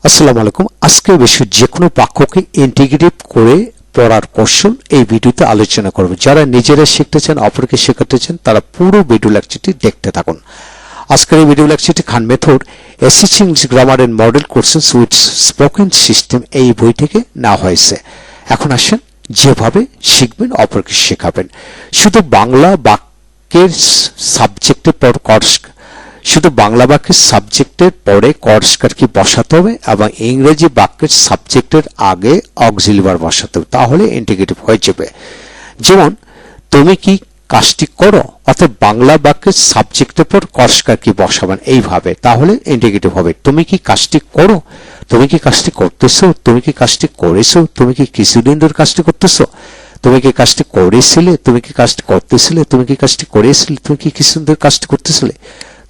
আসসালামু আলাইকুম। আজকের বিষয় যে কোনো বাক্যকে ইন্টিগ্রেটিভ করে পড়ার কৌশল এই ভিডিওতে আলোচনা করব। যারা নিজেরা শিখতে চান, অপরকে শেখাতে চান, তারা পুরো ভিডিও লেকচারটি দেখতে থাকুন। আজকের এই ভিডিও লেকচারটি Khan method SSC English grammar and model courses with spoken system এই বই থেকে নেওয়া হয়েছে। এখন আসেন যেভাবে শিখবেন অপরকে শেখাবেন। শুধু বাংলা বাক্যের সাবজেক্টের পর শুধু বাংলা বাক্যের সাবজেক্টের পরে কর্সকার কি বসাতে হবে এবং ইংরেজি বাক্যের সাবজেক্টের আগে অক্সিলিয়ারি বসাতে হবে, তাহলে ইন্টিগ্রেটিভ হয়ে যাবে। যেমন তুমি কি কাজটি করো, অর্থাৎ বাংলা বাক্যের সাবজেক্টের পর কর্সকার কি বসাবেন এইভাবে, তাহলে ইন্টিগ্রেটিভ হবে। তুমি কি কাজটি করো, তুমি কি কাজটি করতেছো, তুমি কি কাজটি করেছো, তুমি কি কিছুদিন ধরে কাজটি করতেছো, তুমি কি কাজটি করেছিলে, তুমি কি কাজটি করতেছিলে, তুমি কি কাজটি করেছিলে, তুমি কি কিছুদিন ধরে কাজটি করতেছিলে,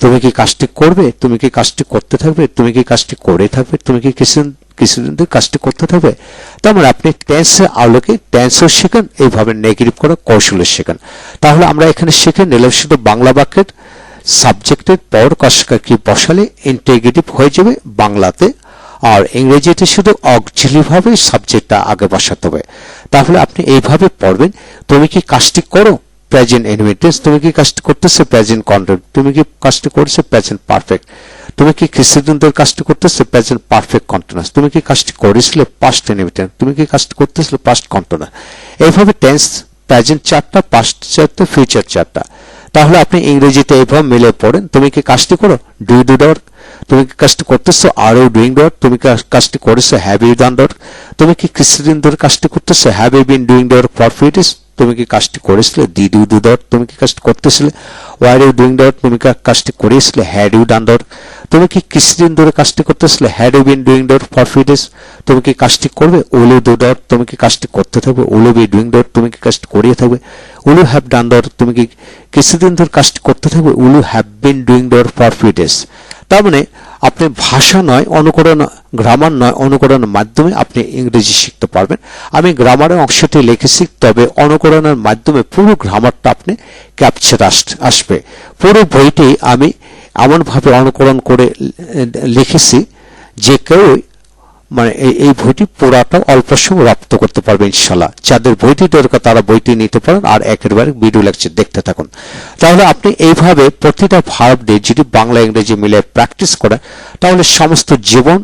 তুমি কি কাজটি করবে, তুমি কি কাজটি করতে থাকবে, তুমি কি কাজটি করে থাকবে, তুমি কি কিছুদিন ধরে কাজটি করতে থাকবে। তার মানে আপনি টেন্সের আলোকে টেন্সও শেখেন, এইভাবে নেগেটিভ করা কৌশলে শেখেন। তাহলে আমরা এখানে শিখে নিলাম শুধু বাংলা বাক্যের সাবজেক্টের পর কর্সকার কি বসালে ইন্টিগ্রেটিভ হয়ে যাবে বাংলাতে, আর ইংরেজিতে শুধু অক্সিলিয়ারি ভাবে সাবজেক্টটা আগে বসাতে হবে। তাহলে আপনি এইভাবে পড়বেন, তুমি কি কাজটি করো, প্রেজেন্ট ইনডিফিনিট, তুমি কি কাজটি করতেছো, প্রেজেন্ট কন্টিনিউয়াস, তুমি কি কাজটি করছো, প্রেজেন্ট পারফেক্ট, তুমি কি কিছুদিন ধরে কাজটি করতেছো, প্রেজেন্ট পারফেক্ট কন্টিনিউয়াস, তুমি কি কাজটি করেছিলে, পাস্ট ইনডিফিনিট, তুমি কি কাজটি করতেছিলে, পাস্ট কন্টিনিউয়াস। এইভাবে টেন্স প্রেজেন্ট চারটা, পাস্ট চারটা, ফিউচার চারটা। তাহলে আপনি ইংরেজিতে এইভাবে মিলে পড়েন, তুমি কি কাজটি করো, do you do the work, তুমি কি কাজটি করতেছো, are you doing the work, তুমি কি কাজটি করেছো, have you done the work, তুমি কি কিছুদিন ধরে কাজটি করতেছো, have you been doing the work for few days, তুমি কি কাজটি করেছিলে, did you do the work, তুমি কি কাজটি করতেছিলে, were you doing the work, তুমি কি কাজটি করেছিলে, had you done the work, তুমি কি কিছুদিন ধরে কাজটি করতেছিলে, had you been doing the work for few days, তুমি কি কাজটি করবে, will you do the work, তুমি কি কাজটি করতে থাকবে, will you be doing the work, তুমি কি কাজটি করিয়ে থাকবে, will you have done the work, তুমি কি কিছুদিন ধরে কাজটি করতে থাকবে, will you have been doing the work for few days. তার মানে আপনি ভাষা নয় অনুকরণ, গ্রামার নয় অনুকরণের মাধ্যমে আপনি ইংরেজি শিখতে পারবেন। আমি গ্রামারের অংশটি লিখেছি, তবে অনুকরণের মাধ্যমে পুরো গ্রামারটা আপনি ক্যাপচার আসবে। পুরো বইটি আমি এমনভাবে অনুকরণ করে লিখেছি যে কেউ মানে এই বইটি পুরাটা অল্প সময় রপ্ত করতে পারবে ইনশাল্লাহ। যাদের বইটি দরকার তারা বইটি নিতে পারেন আর একেবারে ভিডিও লেকচার দেখতে থাকুন। তাহলে আপনি এইভাবে প্রতিটা ভার্ব দিয়ে যদি বাংলা ইংরেজি মিলে প্র্যাকটিস করেন, তাহলে সমস্ত জীবন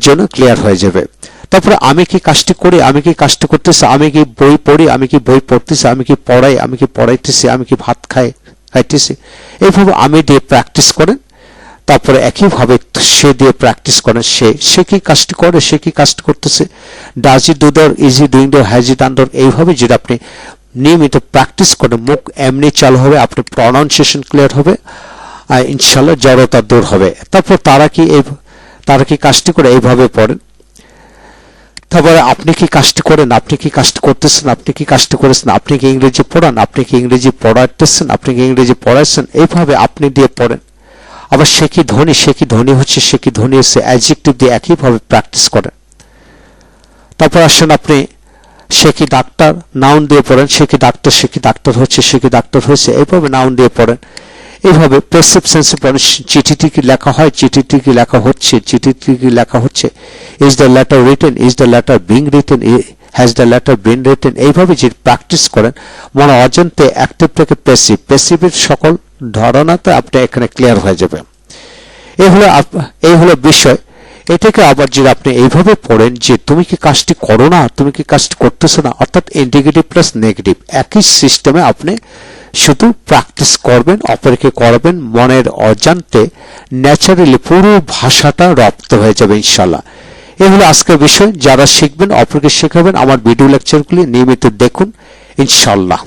জন্য ক্লিয়ার হয়ে যাবে। তারপরে আমি কি কাজটি করি, আমি কি কাজটি করতেছি, আমি কি বই পড়ি, আমি কি বই পড়তেছি, আমি কি পড়াই, আমি কি পড়াইতেছি, আমি কি ভাত খাইতেছি, এইভাবে আমি দিয়ে প্র্যাকটিস করেন। তারপরে একইভাবে সে দিয়ে প্র্যাকটিস করেন, সে কি কাজটি করে, সে কি কাজটি করতেছে, does he do the, is E doing the, has E done the, এইভাবে যদি আপনি নিয়মিত প্র্যাকটিস করেন, মুখ এমনি চালু হবে, আপনি প্রনাউন্সিয়েশন ক্লিয়ার হবে, ইনশাল্লাহ জড়তা দূর হবে। তারপর তারা কি কাজটি করে এইভাবে পড়েন। তারপরে আপনি কি কাজটি করেন, আপনি কি কাজটি করতেছেন, আপনি কি কাজটি করেছেন, আপনি কি ইংরেজি পড়ান, আপনি কি ইংরেজি পড়াতেছেন, আপনি কি ইংরেজি পড়াচ্ছেন, এইভাবে আপনি দিয়ে পড়েন। আবার সে কি ধ্বনি হচ্ছে, সে কি ধ্বনি হচ্ছে, অ্যাডজেক্টিভ দিয়ে একইভাবে প্র্যাকটিস করেন। তারপর আসেন আপনি সে কি ডাক্তার, নাউন দিয়ে পড়েন, সে কি ডাক্তার হচ্ছে, সে কি ডাক্তার হয়েছে, এইভাবে নাউন দিয়ে পড়েন। এইভাবে প্যাসিভ সেন্সে পড়েন, চিঠিটি কি লেখা হয়, চিঠিটি কি লেখা হচ্ছে, চিঠিটি কি লেখা হচ্ছে, is the letter written, is the letter being written, has the letter been written. এইভাবে যদি প্র্যাকটিস করেন মনে অজান্তে অ্যাক্টিভ থেকে প্যাসিভের সকল ধারণাতে আপনি এখানে ক্লিয়ার হয়ে যাবে। এই হলো বিষয়। এটাকে আবার যদি আপনি এইভাবে পড়েন যে তুমি কি কাজটি করো না, তুমি কি কাজটি করতেছো না, অর্থাৎ ইন্টিগ্রেটিভ প্লাস নেগেটিভ একই সিস্টেমে আপনি শুধু প্র্যাকটিস করবেন, অপরকে করবেন, মনের অজান্তে ন্যাচারালি পুরো ভাষাটা রপ্ত হয়ে যাবে ইনশাল্লাহ। এই হলো আজকের বিষয়। যারা শিখবেন অপরকে শেখাবেন, আমার ভিডিও লেকচারগুলি নিয়মিত দেখুন ইনশাল্লাহ।